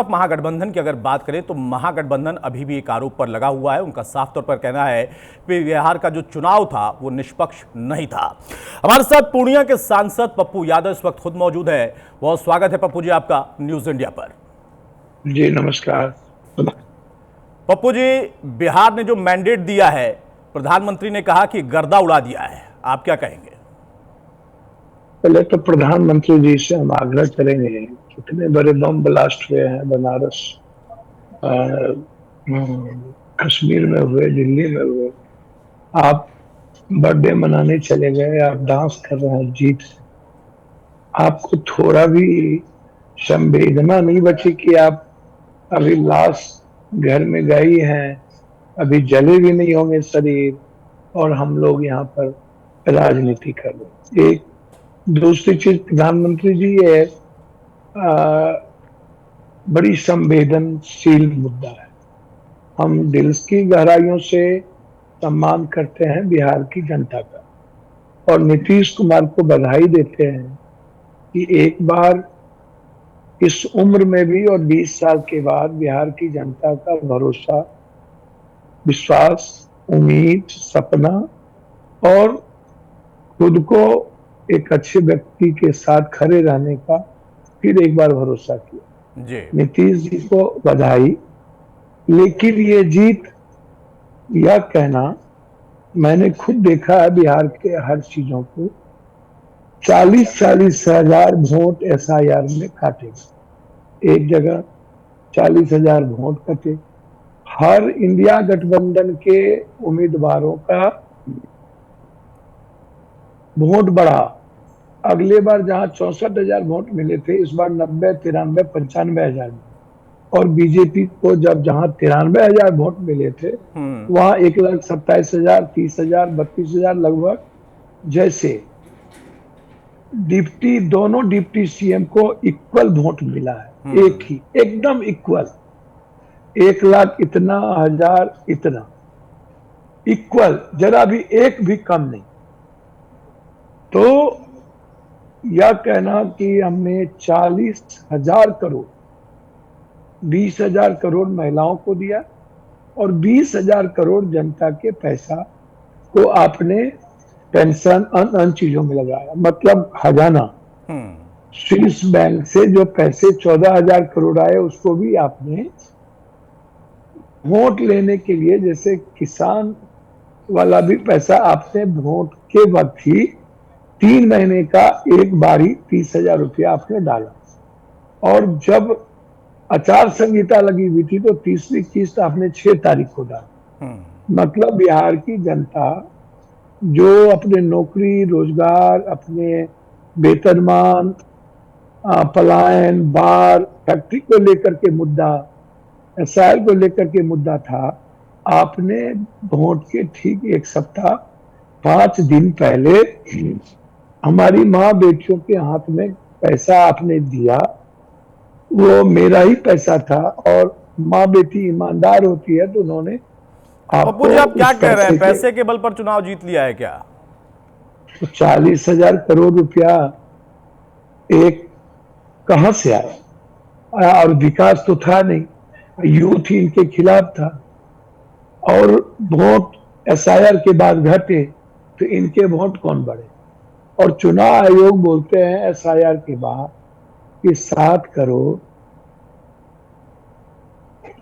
महागठबंधन की अगर बात करें तो महागठबंधन अभी भी एक आरोप पर लगा हुआ है। उनका साफ तौर पर कहना है कि बिहार का जो चुनाव था वो निष्पक्ष नहीं था। हमारे साथ पूर्णिया के सांसद पप्पू यादव इस वक्त खुद मौजूद है। बहुत स्वागत है पप्पू जी आपका न्यूज इंडिया पर। जी नमस्कार। पप्पू जी, बिहार ने जो मैंडेट दिया है, प्रधानमंत्री ने कहा कि गर्दा उड़ा दिया है, आप क्या कहेंगे? पहले तो प्रधानमंत्री जी से हम आग्रह करेंगे, कितने बड़े बम ब्लास्ट हुए हैं बनारस, कश्मीर में हुए, दिल्ली में हुए। आप बर्थडे मनाने चले गए, आप डांस कर रहे हैं जीत से। आपको थोड़ा भी संवेदना नहीं बची कि आप अभी लाश घर में गई हैं, अभी जले भी नहीं होंगे शरीर, और हम लोग यहाँ पर राजनीति कर रहे हैं। एक दूसरी चीज, प्रधानमंत्री जी, ये बड़ी संवेदनशील मुद्दा है। हम दिल की गहराइयों से सम्मान करते हैं बिहार की जनता का, और नीतीश कुमार को बधाई देते हैं कि एक बार इस उम्र में भी और 20 साल के बाद बिहार की जनता का भरोसा, विश्वास, उम्मीद, सपना और खुद को एक अच्छे व्यक्ति के साथ खड़े रहने का फिर एक बार भरोसा किया। जी नीतीश जी को बधाई। लेकिन ये जीत, यह कहना, मैंने खुद देखा है बिहार के हर चीजों को, 40-40 हजार वोट एसआईआर में काटे गए। एक जगह 40 हजार वोट कटे। हर इंडिया गठबंधन के उम्मीदवारों का वोट बढ़ा। अगले बार जहां 64 हजार वोट मिले थे, इस बार 90, 93, 95 हजार। और बीजेपी को जब जहां 93 हजार वोट मिले थे, वहां 1,27,000, 30,000, 32,000 लगभग। जैसे दोनों डिप्टी सीएम को इक्वल वोट मिला है, एक ही, एकदम इक्वल। 1,00,000 इतना, हजार इतना, इक्वल, जरा भी एक भी कम नहीं। तो यह कहना कि हमने 40,000 करोड़, 20,000 करोड़ महिलाओं को दिया और 20,000 करोड़ जनता के पैसा को आपने पेंशन अन्य चीजों में लगाया, मतलब खजाना। स्विस बैंक से जो पैसे 14,000 करोड़ आए, उसको भी आपने वोट लेने के लिए, जैसे किसान वाला भी पैसा आपने वोट के वक्त ही 3 महीने का एक बारी 30,000 रुपया आपने डाला। और जब आचार संहिता लगी हुई थी तो तीसरी किस्त आपने 6 तारीख को डाली। मतलब बिहार की जनता जो अपने नौकरी, रोजगार, अपने वेतनमान, पलायन, बार, फैक्ट्री को लेकर के मुद्दा, एसआईआर को लेकर के मुद्दा था, आपने वोट के ठीक 1 सप्ताह 5 दिन पहले हमारी माँ बेटियों के हाथ में पैसा आपने दिया। वो मेरा ही पैसा था, और माँ बेटी ईमानदार होती है तो उन्होंने पप्पू आपको जी, आप क्या उस कह रहे हैं? पैसे पैसे के बल पर चुनाव जीत लिया है क्या? तो 40,000 करोड़ रुपया एक कहां से आया? और विकास तो था नहीं, यूथ ही इनके खिलाफ था। और वोट एसआईआर के बाद घटे तो इनके वोट कौन बढ़े? और चुनाव आयोग बोलते हैं एसआईआर के बाद कि 7 करोड़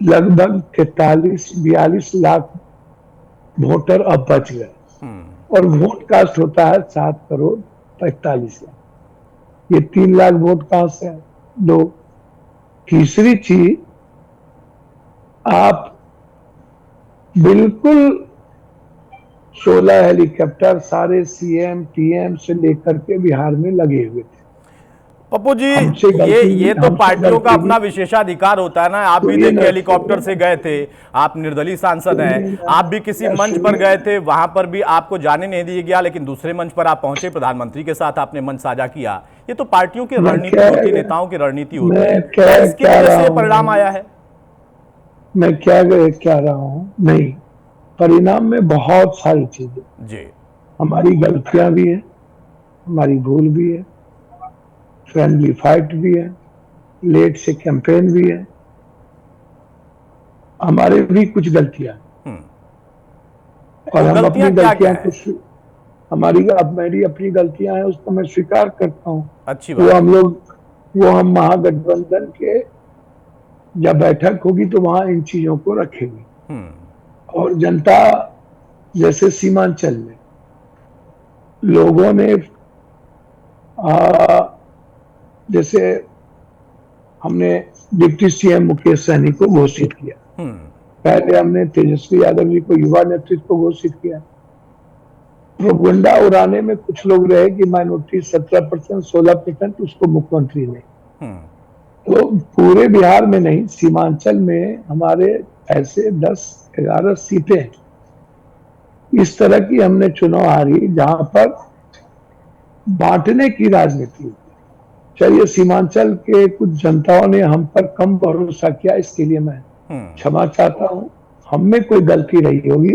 लगभग 43-42 लाख वोटर अब बच गए, और वोट कास्ट होता है 7 करोड़ 45 लाख। ये 3 लाख वोट कहां से है? दो। तीसरी चीज, आप बिल्कुल 16 हेलीकॉप्टर सारे सीएम पीएम से लेकर के बिहार में लगे हुए थे। पप्पू जी, हमसे ये तो हमसे पार्टियों का गलती अपना हुई। विशेषाधिकार होता है ना। आप भी सुनिए देखिए ना, हेलीकॉप्टर से गए थे, आप निर्दलीय सांसद हैं। सुनिए ना, आप भी किसी मंच पर गए थे, वहां पर भी आपको जाने नहीं दिया गया, लेकिन दूसरे मंच पर आप पहुंचे, प्रधानमंत्री के साथ आपने मंच साझा किया। ये तो पार्टियों की रणनीति होती है, नेताओं की रणनीति होती है। क्या इसकी वजह से ये परिणाम आया है? मैं क्या रहा हूं? नहीं, परिणाम में बहुत सारी चीजें, जी हमारी गलतियां भी है, हमारी भूल भी है, फ्रेंडली फाइट भी है, लेट से कैंपेन भी है, हमारे भी कुछ गलतियां हैं। और वो हम अपनी गलतियां क्या क्या गलतियां है? कुछ हमारी अब मेरी अपनी गलतियां हैं, उसको मैं स्वीकार करता हूँ। अच्छी वो बात है। हम लोग वो हम महागठबंधन के जब बैठक होगी तो वहां इन चीजों को रखेंगे। और जनता, जैसे सीमांचल में लोगों ने जैसे हमने डिप्टी सीएम मुकेश सहनी को घोषित किया, पहले हमने तेजस्वी यादव जी को युवा नेतृत्व को घोषित किया। प्रोपगंडा उड़ाने में कुछ लोग रहे कि माइनॉरिटी 17%, 16%, उसको मुख्यमंत्री ने। तो पूरे बिहार में नहीं, सीमांचल में हमारे ऐसे 10-11 सीटें इस तरह की हमने चुनाव हारी जहां पर बांटने की राजनीति होती। चलिए, सीमांचल के कुछ जनताओं ने हम पर कम भरोसा किया, इसके लिए मैं क्षमा चाहता हूं। हम में कोई गलती रही होगी,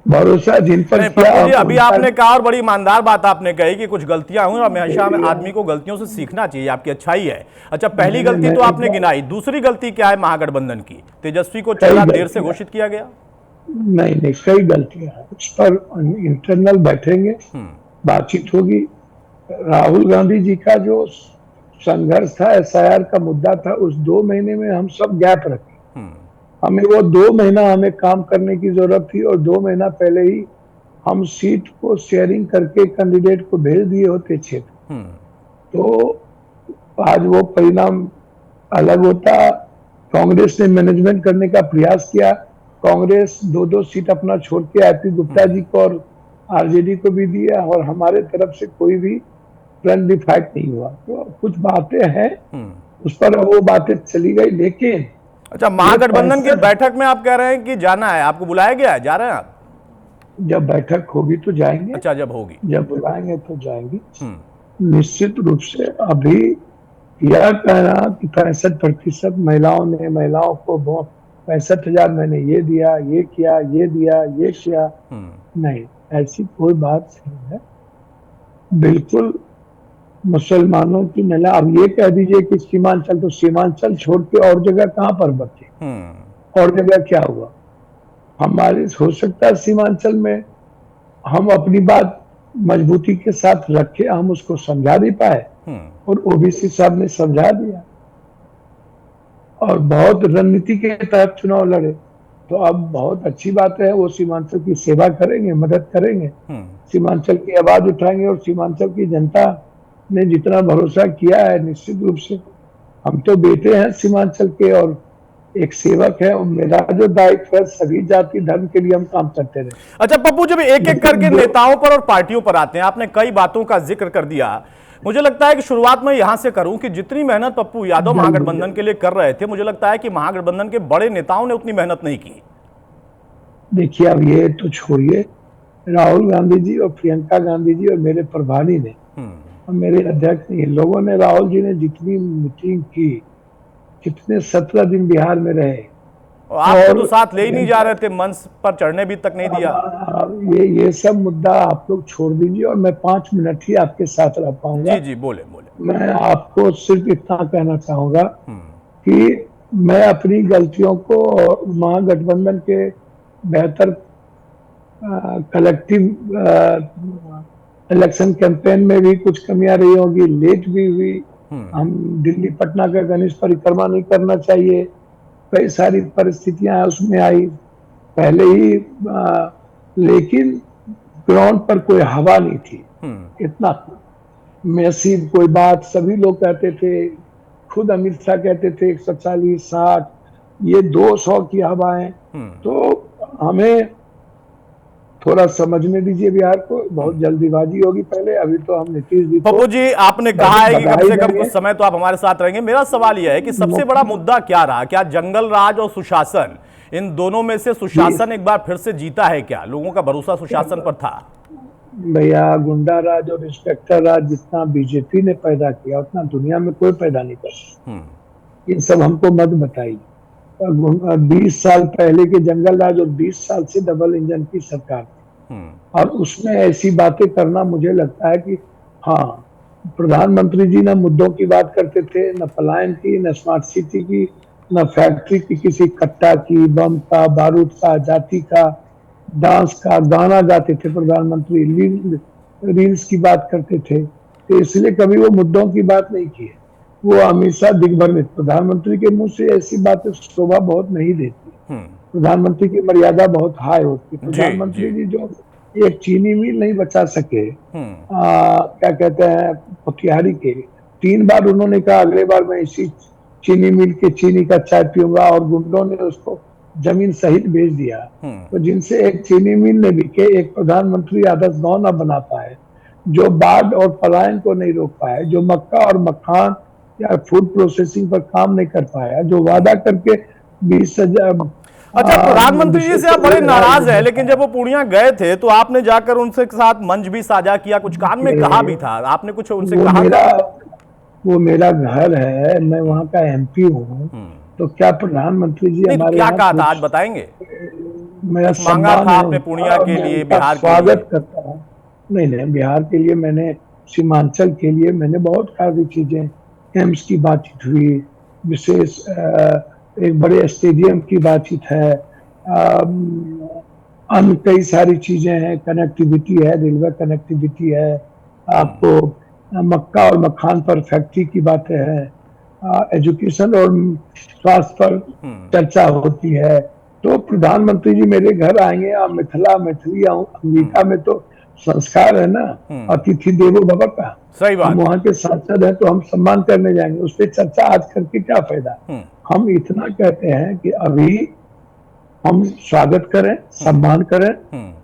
भरोसा जिन पर नहीं किया पप्पू जी, हम अभी उनका। आपने कहा और बड़ी ईमानदार बात आपने कही कि कुछ गलतियां हुई और हमेशा आदमी को गलतियों से सीखना चाहिए, आपकी अच्छाई है। अच्छा, पहली गलती तो आपने गिनाई, दूसरी गलती क्या है महागठबंधन की? तेजस्वी को कई चला देर से गलतियां, घोषित किया गया। नहीं, कई गलतियां हैं, उस पर इंटरनल बैठेंगे, बातचीत होगी। राहुल गांधी जी का जो संघर्ष था, एसआईआर का मुद्दा था, उस 2 महीने में हम सब गैप रखे। हमें वो 2 महीना हमें काम करने की जरूरत थी, और 2 महीना पहले ही हम सीट को शेयरिंग करके कैंडिडेट को भेज दिए होते क्षेत्र, तो आज वो परिणाम अलग होता। कांग्रेस ने मैनेजमेंट करने का प्रयास किया, कांग्रेस 2-2 सीट अपना छोड़ के आईपी गुप्ता जी को और आरजेडी को भी दिया, और हमारे तरफ से कोई भी फ्रेंडली फाइट नहीं हुआ। तो कुछ बातें हैं, उस पर वो बातें चली गई। लेकिन अच्छा, महागठबंधन की बैठक में आप कह रहे हैं कि जाना है, आपको बुलाया गया है, जा रहे हैं आप? जब बैठक होगी तो जाएंगे। अच्छा, जब होगी, जब बुलाएंगे तो जाएंगे निश्चित रूप से। अभी यह कहना कि 65% महिलाओं को 65,000 मैंने ये दिया, ये किया, ये दिया, ये किया, नहीं, ऐसी कोई बात नहीं है। बिल्कुल मुसलमानों की महिला, अब ये कह दीजिए कि सीमांचल, तो सीमांचल छोड़ के और जगह कहां पर बचे? और जगह क्या हुआ? हमारे हो सकता है सीमांचल में हम अपनी बात मजबूती के साथ रखे, हम उसको समझा नहीं पाए, और ओबीसी साहब ने समझा दिया, और बहुत रणनीति के तहत चुनाव लड़े। तो अब बहुत अच्छी बात है, वो सीमांचल की सेवा करेंगे, मदद करेंगे, सीमांचल की आवाज उठाएंगे। और सीमांचल की जनता ने जितना भरोसा किया है, निश्चित रूप से हम तो बेटे हैं सीमांचल के, और एक सेवक है, और मेरा जो दायित्व है, सभी जाति धर्म के लिए हम काम करते रहे। अच्छा पप्पू, जब एक एक करके नेताओं पर और पार्टियों पर आते हैं, आपने कई बातों का जिक्र कर दिया। मुझे लगता है कि शुरुआत में यहां से करूं कि जितनी मेहनत पप्पू यादव महागठबंधन के लिए कर रहे थे, मुझे लगता है कि महागठबंधन के बड़े नेताओं ने उतनी मेहनत नहीं की। देखिए, अब ये तो छोड़िए, राहुल गांधी जी और प्रियंका गांधी जी और मेरे प्रभारी ने और मेरे अध्यक्ष ने, लोगों ने, राहुल जी ने जितनी मीटिंग की, कितने 17 दिन बिहार में रहे, और आपको तो साथ ले ही नहीं जा रहे थे, मंच पर चढ़ने भी तक नहीं दिया। ये सब मुद्दा आप लोग छोड़ दीजिए, और मैं 5 मिनट ही आपके साथ रह पाऊंगा। जी जी, बोले बोले। मैं आपको सिर्फ इतना कहना चाहूंगा कि मैं अपनी गलतियों को, महागठबंधन के बेहतर कलेक्टिव इलेक्शन कैंपेन में भी कुछ कमियां रही होगी, लेट भी हुई। हम दिल्ली पटना का गणेश परिक्रमा नहीं करना चाहिए, कई सारी परिस्थितियां उसमें आई पहले ही, लेकिन ग्राउंड पर कोई हवा नहीं थी, इतना मैसिव कोई बात। सभी लोग कहते थे, खुद अमित शाह कहते थे 140, 60, ये 200 की हवाएं। तो हमें थोड़ा समझने दीजिए बिहार को, बहुत जल्दीबाजी होगी पहले, अभी तो हम नीतीश जी को। पप्पू जी, आपने कहा है कि कम से कम कुछ समय तो आप हमारे साथ रहेंगे। मेरा सवाल यह है कि सबसे बड़ा मुद्दा क्या रहा? क्या जंगल राज और सुशासन, इन दोनों में से सुशासन एक बार फिर से जीता है क्या? लोगों का भरोसा सुशासन पर था? भैया, गुंडा राज और इंस्पेक्टर राज जितना बीजेपी ने पैदा किया, उतना दुनिया में कोई पैदा नहीं कर। इन सब हमको मत बताइए। 20 साल पहले के जंगल राज और 20 साल से डबल इंजन की सरकार थी, और उसमें ऐसी बातें करना, मुझे लगता है कि हाँ, प्रधानमंत्री जी न मुद्दों की बात करते थे, न पलायन की, न स्मार्ट सिटी की, न फैक्ट्री की किसी कट्टा की, बम का, बारूद का, जाति का, डांस का, गाना गाते थे प्रधानमंत्री, रील्स की बात करते थे, तो इसलिए कभी वो मुद्दों की बात नहीं की है। वो हमेशा दिग्भर में, प्रधानमंत्री के मुंह से ऐसी बातें शोभा बहुत नहीं देती। प्रधानमंत्री की मर्यादा बहुत हाई होती है। जी प्रधानमंत्री जी। जी जो एक चीनी मिल नहीं बचा सके, क्या कहते हैं, मोतिहारी के, 3 बार उन्होंने कहा अगले बार मैं इसी चीनी मिल के चीनी का चाय पीऊंगा, और गुंडों ने उसको जमीन सहित बेच दिया। तो जिनसे एक चीनी मिल ने बिके, एक प्रधानमंत्री आदर्श गांव न बना पाए, जो बाढ़ और पलायन को नहीं रोक पाए, जो मक्का और मखान या फूड प्रोसेसिंग पर काम नहीं कर पाया, जो वादा करके 20,000 अच्छा, प्रधानमंत्री जी से आप बड़े नाराज हैं, लेकिन विशेष जब वो पूर्णिया गए थे तो आपने जाकर उनसे साथ मंच भी साझा किया, कुछ कान में कहा भी था, आपने कुछ उनसे वो कहा मेरा था? वो मेरा घर है, मैं वहाँ का एमपी हूँ। तो क्या प्रधानमंत्री जी नहीं तो हमारे क्या यहाँ कहा था, आज कुछ, बताएंगे? मेरा कुछ मांगा सम्मान था है आपने उनका पूर्णिया और के मैं लिए, उनका बिहार के लिए? स्वागत करता हूँ। नहीं नहीं, बिहार के लिए मैंने, सीमांचल के लिए मैंने बहुत सारी चीजें, एम्स की बातचीत हुई, विशेष एक बड़े स्टेडियम की बातचीत है, अन्य कई सारी चीजें हैं, कनेक्टिविटी है, रेलवे कनेक्टिविटी है, आपको मक्का और मखान पर फैक्ट्री की बातें हैं, एजुकेशन और स्वास्थ्य पर चर्चा होती है। तो प्रधानमंत्री जी मेरे घर आएंगे, आप मिथिला मैथिली अंगिका में तो संस्कार है ना, अतिथि देवो भव का। सही हम बात है। वहाँ के सांसद हैं तो हम सम्मान करने जाएंगे, उस पर चर्चा आज करके क्या फायदा। हम इतना कहते हैं कि अभी हम स्वागत करें, सम्मान करें,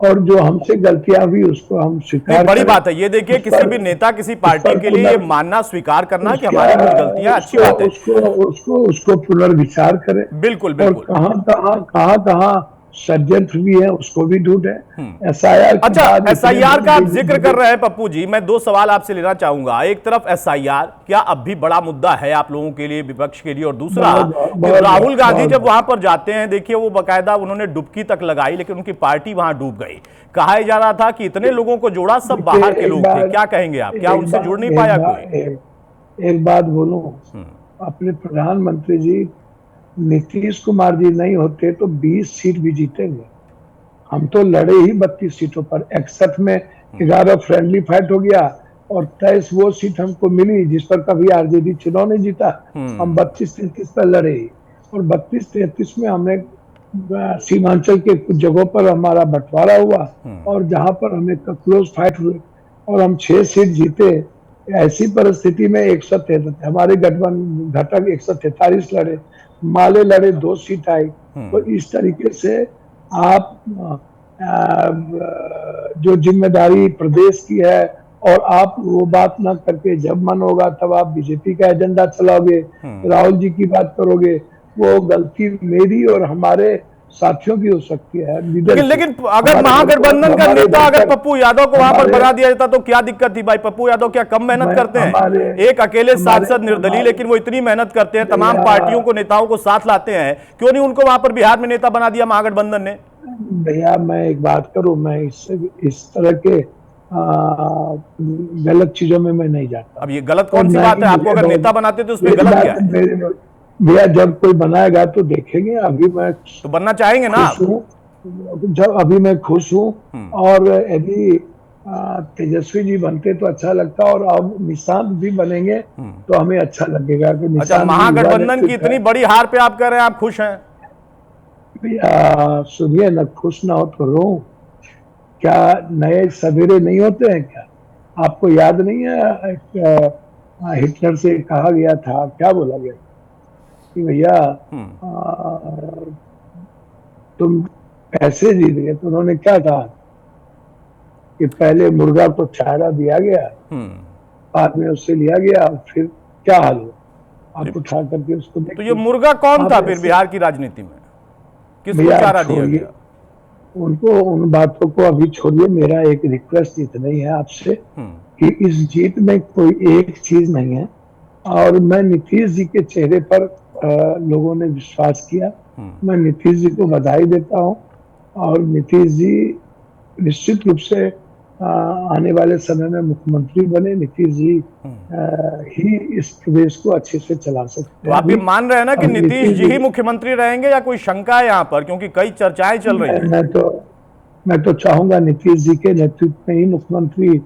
और जो हमसे गलतियां हुई उसको हम नहीं, स्वीकार बड़ी करें। बात है ये, देखिए उस किसी पर भी नेता, किसी उस पार्टी पर के लिए ये पुनर् मानना, स्वीकार करना कि उसका हमारी कुछ गलतियां, अच्छी उसको बात है। उसको उसको उसको पुनर्विचार करें, बिल्कुल और बिल्कुल। कहाँ षड्यंत्र भी है उसको भी ढूंढे। एसआईआर के अच्छा, बाद इतने एसआईआर का आप जिक्र कर बड़े रहे हैं पप्पू जी, मैं दो सवाल आपसे लेना चाहूंगा। एक तरफ एसआईआर क्या अब भी बड़ा मुद्दा है आप लोगों के लिए, विपक्ष के लिए, और दूसरा बहुत कि बहुत राहुल गांधी बहुत जब वहां पर जाते हैं, देखिए वो बकायदा उन्होंने डुबकी तक लगाई, लेकिन उनकी पार्टी वहां डूब गई। कहा जा रहा था कि इतने लोगों को जोड़ा, सब देखिए, बाहर के लोग थे। क्या कहेंगे आप, क्या उनसे जुड़ नहीं पाया कोई? एक बात बोलूं, अपने प्रधानमंत्री जी नीतीश कुमार जी नहीं होते तो 20 सीट भी जीतेंगे। हम तो लड़े ही 32 सीटों पर, 61 में 11 फ्रेंडली फाइट हो गया, और 23 वो सीट हमको मिली जिस पर कभी आरजेडी चुनाव नहीं जीता। हम 32-33 पर लड़े ही, और 32-33 में हमने सीमांचल के कुछ जगहों पर हमारा बंटवारा हुआ, और जहां पर हमें क्लोज फाइट हुए और हम 6 सीट जीते। ऐसी परिस्थिति में 143 हमारे गठबंधन घटक 143 लड़े, माले लड़े, 2 सीट आई। तो इस तरीके से आप जो जिम्मेदारी प्रदेश की है, और आप वो बात ना करके जब मन होगा तब आप बीजेपी का एजेंडा चलाओगे, राहुल जी की बात करोगे, वो गलती मेरी और हमारे साथियों की हो सकती है, लीडर लेकिन की। लेकिन अगर महागठबंधन का नेता अगर पप्पू यादव को वहां पर बना दिया जाता तो क्या दिक्कत थी भाई? पप्पू यादव क्या कम मेहनत करते हमारे हैं? एक अकेले हमारे सांसद निर्दलीय, लेकिन वो इतनी मेहनत करते हैं, तमाम भैया पार्टियों को, नेताओं को साथ लाते हैं। क्यों नहीं उनको वहां पर बिहार में नेता बना दिया महागठबंधन ने? भैया मैं एक बात करूं, मैं इस तरह के गलत चीजों में मैं नहीं जाता अब हूं, ये गलत और कौन सी ना बात ही है? आपको मुझे अगर बहुत, नेता बनाते तो उसमें मेरी गलत क्या बात है? भैया जब कोई बनाएगा तो देखेंगे। अभी मैं तो बनना चाहेंगे ना खुश आप? हूँ, अभी मैं खुश हूँ, और यदि तेजस्वी जी बनते तो अच्छा लगता, और अब निशांत भी बनेंगे तो हमें अच्छा लगेगा कि अच्छा, निशांत भी युवा महागठबंधन की नेतृत्व है। इतनी बड़ी हार पे आप कह रहे हैं आप खुश हैं? भैया सुनिए ना, खुश ना हो तो रो, क्या नए सवेरे नहीं होते हैं क्या? आपको याद नहीं है, हिटलर से कहा गया था, क्या बोला गया कि भैया तुम पैसे जीत गए, तो उन्होंने क्या कहा कि पहले मुर्गा को चारा दिया गया, बाद में उससे लिया गया, फिर क्या हाल हुआ, आप उठा करके उसको तो ये देखिए। मुर्गा कौन आप था फिर ऐसे, बिहार की राजनीति में? किसको भैया चारा दिया छोड़िए गया? उनको, उन बातों को अभी छोड़िए। मेरा एक रिक्वेस्ट इतना ही है आपसे कि इस जीत में कोई एक चीज नहीं है, और मैं नीतीश जी के चेहरे पर लोगों ने विश्वास किया, मैं नीतीश जी को बधाई देता हूं, और नीतीश जी निश्चित रूप से आने वाले समय में मुख्यमंत्री बने, नीतीश जी ही इस प्रदेश को अच्छे से चला सकते तो हैं। आप ये मान रहे हैं ना कि अभी नीतीश जी ही मुख्यमंत्री रहेंगे, या कोई शंका है यहाँ पर, क्योंकि कई चर्चाएं चल रही हैं? मैं तो चाहूंगा नीतीश जी के नेतृत्व में ही मुख्यमंत्री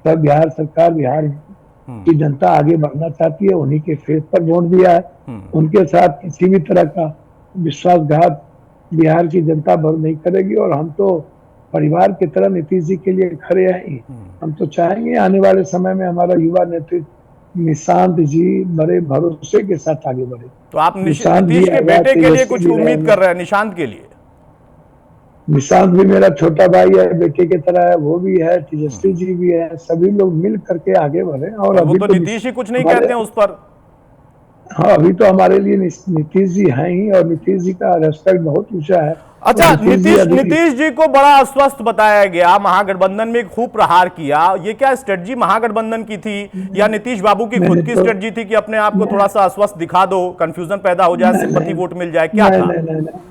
बिहार सरकार, बिहार की जनता आगे बढ़ना चाहती है, उन्हीं के फेस पर वोट दिया है। उनके साथ किसी भी तरह का विश्वासघात बिहार की जनता भर नहीं करेगी, और हम तो परिवार की तरह नीतीश जी के लिए खड़े हैं। हम तो चाहेंगे आने वाले समय में हमारा युवा नेतृत्व निशांत जी बड़े भरोसे के साथ आगे बढ़े। तो आप नीतीश के बेटे के लिए कुछ उम्मीद कर रहे हैं, निशांत के लिए? निशांत भी मेरा छोटा भाई है, बेटे की तरह है, वो भी है, तेजस्वी जी भी है, सभी लोग मिल करके आगे बढ़े। और वो तो नीतीश ही कुछ नहीं कहते हैं उस पर। हाँ, अभी तो हमारे लिए नीतीश जी हैं ही, और नीतीश जी का रेस्पेक्ट बहुत ऊंचा है। अच्छा, नीतीश जी को बड़ा अस्वस्थ बताया गया, महागठबंधन में खूब प्रहार किया। ये क्या स्ट्रेटजी महागठबंधन की थी, या नीतीश बाबू की खुद की स्ट्रेटजी थी कि अपने आप को थोड़ा सा अस्वस्थ दिखा दो, कंफ्यूजन पैदा हो जाए, सिंपैथी वोट मिल जाए, क्या था?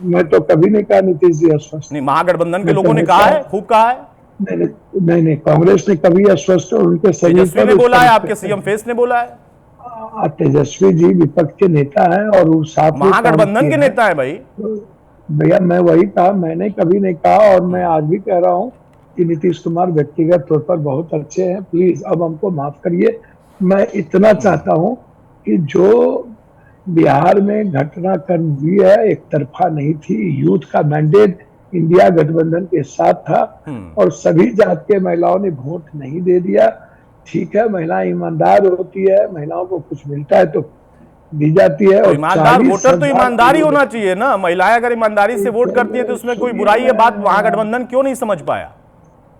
मैं तो कभी नहीं कहा नीतीश जी अस्वस्थ। नहीं, महागठबंधन के लोगों ने कहा है, खूब कहा है। नहीं, कांग्रेस ने कभी अस्वस्थ, उनके तेजस्वी ने बोला है, आपके सीएम फेस ने बोला है। तेजस्वी जी विपक्ष के नेता हैं और वो साथ महागठबंधन के नेता है भाई। भैया मैं वही कहा, मैंने कभी नहीं कहा, और मैं आज भी कह रहा हूँ कि नीतीश कुमार व्यक्तिगत तौर पर बहुत अच्छे हैं। प्लीज अब हमको माफ करिए। मैं इतना चाहता हूँ कि जो बिहार में घटनाक्रम हुई है, एक तरफा नहीं थी। यूथ का मैंडेट इंडिया गठबंधन के साथ था, और सभी जात के महिलाओं ने वोट नहीं दे दिया। ठीक है, महिलाएं ईमानदार होती है, महिलाओं को कुछ मिलता है तो दी जाती है। तो ईमानदार वोटर तो ईमानदार ही होना चाहिए ना। महिलाएं अगर ईमानदारी से वोट करती है तो उसमें कोई बुराई है? बात महागठबंधन क्यों नहीं समझ पाया?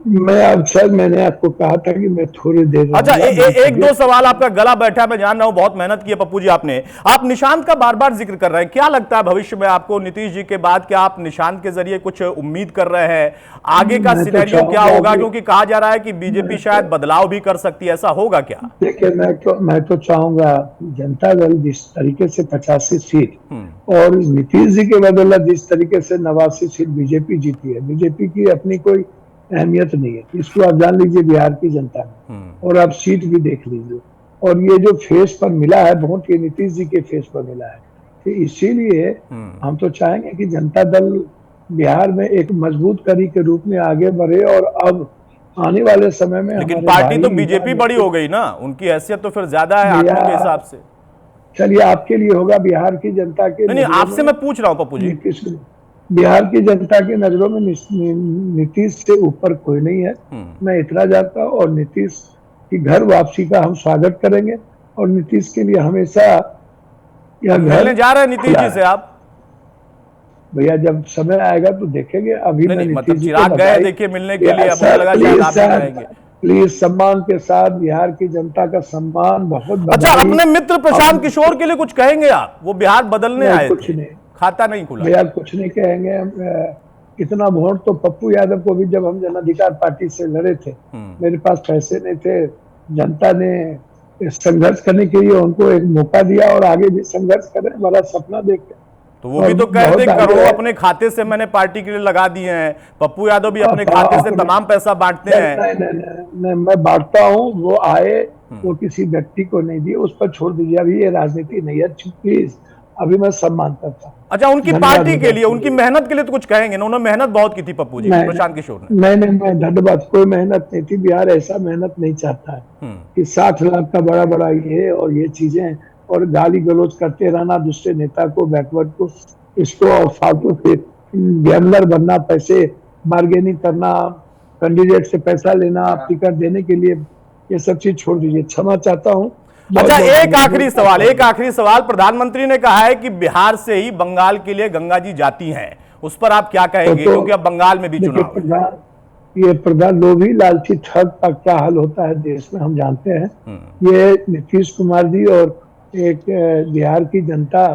मैंने आपको कहा था कि मैं थोड़ी देर। अच्छा, एक दो सवाल, आपका गला बैठा है, मैं जान रहा हूं, बहुत मेहनत की है पप्पू जी आपने। आप निशांत का बार बार जिक्र कर रहे हैं, क्या लगता है भविष्य में आपको नीतीश जी के बाद, क्या आप निशांत के जरिए कुछ उम्मीद कर रहे हैं? आगे का सिनेरियो क्या होगा? क्योंकि कहा जा रहा है कि बीजेपी शायद बदलाव भी कर सकती है, ऐसा होगा क्या? देखिए, मैं तो चाहूंगा जनता दल जिस तरीके से 85 सीट और नीतीश जी के बदौलत जिस तरीके से 89 सीट बीजेपी जीती है, बीजेपी की अपनी कोई अहमियत नहीं है, इसको आप जान लीजिए बिहार की जनता ने, और आप सीट भी देख लीजिए। और ये जो फेस पर मिला है वोट, ये नीतीश जी के फेस पर मिला है। तो इसीलिए हम तो चाहेंगे कि जनता दल बिहार में एक मजबूत कड़ी के रूप में आगे बढ़े, और अब आने वाले समय में। लेकिन पार्टी तो बीजेपी बड़ी हो गई ना, उनकी हैसियत तो फिर ज्यादा है आंकड़ों के हिसाब से। चलिए, आपके लिए होगा, बिहार की जनता के नहीं, आपसे मैं पूछ रहा हूँ पप्पू जी। बिहार की जनता की नजरों में नीतीश से ऊपर कोई नहीं है, मैं इतना जानता हूँ। और नीतीश की घर वापसी का हम स्वागत करेंगे, और नीतीश के लिए हमेशा यह मिलने जा रहे हैं नीतीश जी से आप? भैया जब समय आएगा तो देखेंगे। अभी नहीं, मतलब चिराग गए देखिए मिलने के लिए, अब मुझे लगा शायद आप भी जाएंगे। प्लीज सम्मान के साथ, बिहार की जनता का सम्मान बहुत। अच्छा, अपने मित्र प्रशांत किशोर के लिए कुछ कहेंगे आप? वो बिहार बदलने आए कुछ थे, नहीं, खाता नहीं खुला। भैया कुछ नहीं कहेंगे। इतना वोट तो पप्पू यादव को भी, जब हम जन अधिकार पार्टी से लड़े थे, मेरे पास पैसे नहीं थे, जनता ने संघर्ष करने के लिए उनको एक मौका दिया, और आगे भी संघर्ष करें, बड़ा सपना देखते। तो वो भी तो कहते हैं करोड़ों अपने खाते से मैंने पार्टी के लिए लगा दिए हैं। पप्पू यादव भी अपने खाते से तमाम पैसा बांटते हैं। नहीं, मैं बांटता हूँ। वो आए, वो किसी व्यक्ति को नहीं दिए, उस पर छोड़ दीजिए। अभी ये राजनीति नहीं है, प्लीज। अभी मैं सम्मान करता हूँ। अच्छा, उनकी पार्टी के लिए, उनकी मेहनत के लिए तो कुछ कहेंगे ना? उन्होंने मेहनत बहुत की थी पप्पू जी, प्रशांत किशोर ने। नहीं, मैं धन्यवाद, कोई मेहनत नहीं थी। बिहार ऐसा मेहनत नहीं चाहता है कि 60 लाख का बड़ा बड़ा ये और ये चीजें, और गाली गलौज करते रहना दूसरे नेता को, बैकवर्ड को, इसको, और फालतू के गैमलर बनना, पैसे बार्गेनिंग करना, कैंडिडेट से पैसा लेना टिकट देने के लिए, ये सब चीज छोड़ दीजिए। क्षमा चाहता हूँ। अच्छा, एक आखिरी सवाल। प्रधानमंत्री ने कहा है कि बिहार से ही बंगाल के लिए गंगा जी जाती हैं, उस पर आप क्या कहेंगे? क्योंकि अब बंगाल में भी चुनाव है। ये प्रधान लोभी लालची ठग का क्या हाल होता है देश में, हम जानते हैं। ये नीतीश कुमार जी और एक बिहार की जनता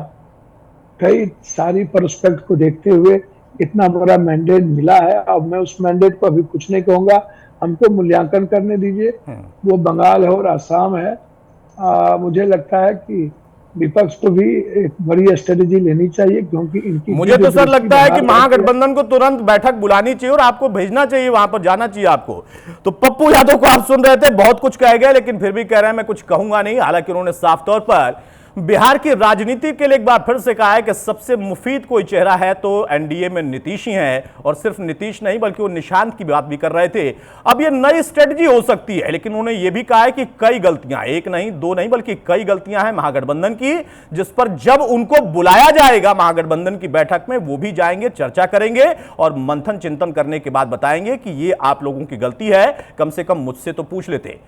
कई सारी पर्सपेक्ट को देखते हुए इतना बड़ा मैंडेट मिला है। अब मैं उस मैंडेट को अभी कुछ नहीं कहूंगा, हमको मूल्यांकन करने दीजिए। वो बंगाल है और आसाम है। मुझे लगता है कि विपक्ष को भी एक बड़ी स्ट्रेटेजी लेनी चाहिए, क्योंकि इनकी मुझे तो सर लगता है कि बिहार महागठबंधन को तुरंत बैठक बुलानी चाहिए और आपको भेजना चाहिए, वहां पर जाना चाहिए आपको। तो पप्पू यादव को आप सुन रहे थे, बहुत कुछ कह गए, लेकिन फिर भी कह रहे हैं मैं कुछ कहूंगा नहीं। हालांकि उन्होंने साफ तौर पर बिहार की राजनीति के लिए एक बार फिर से कहा है कि सबसे मुफीद कोई चेहरा है तो एनडीए में नीतीश ही है, और सिर्फ नीतीश नहीं बल्कि वो निशांत की बात भी कर रहे थे। अब ये नई स्ट्रेटजी हो सकती है, लेकिन उन्होंने ये भी कहा है कि कई गलतियां, एक नहीं दो नहीं बल्कि कई गलतियां हैं महागठबंधन की, जिस पर जब उनको बुलाया जाएगा महागठबंधन की बैठक में वो भी जाएंगे, चर्चा करेंगे और मंथन चिंतन करने के बाद बताएंगे कि ये आप लोगों की गलती है, कम से कम मुझसे तो पूछ लेते।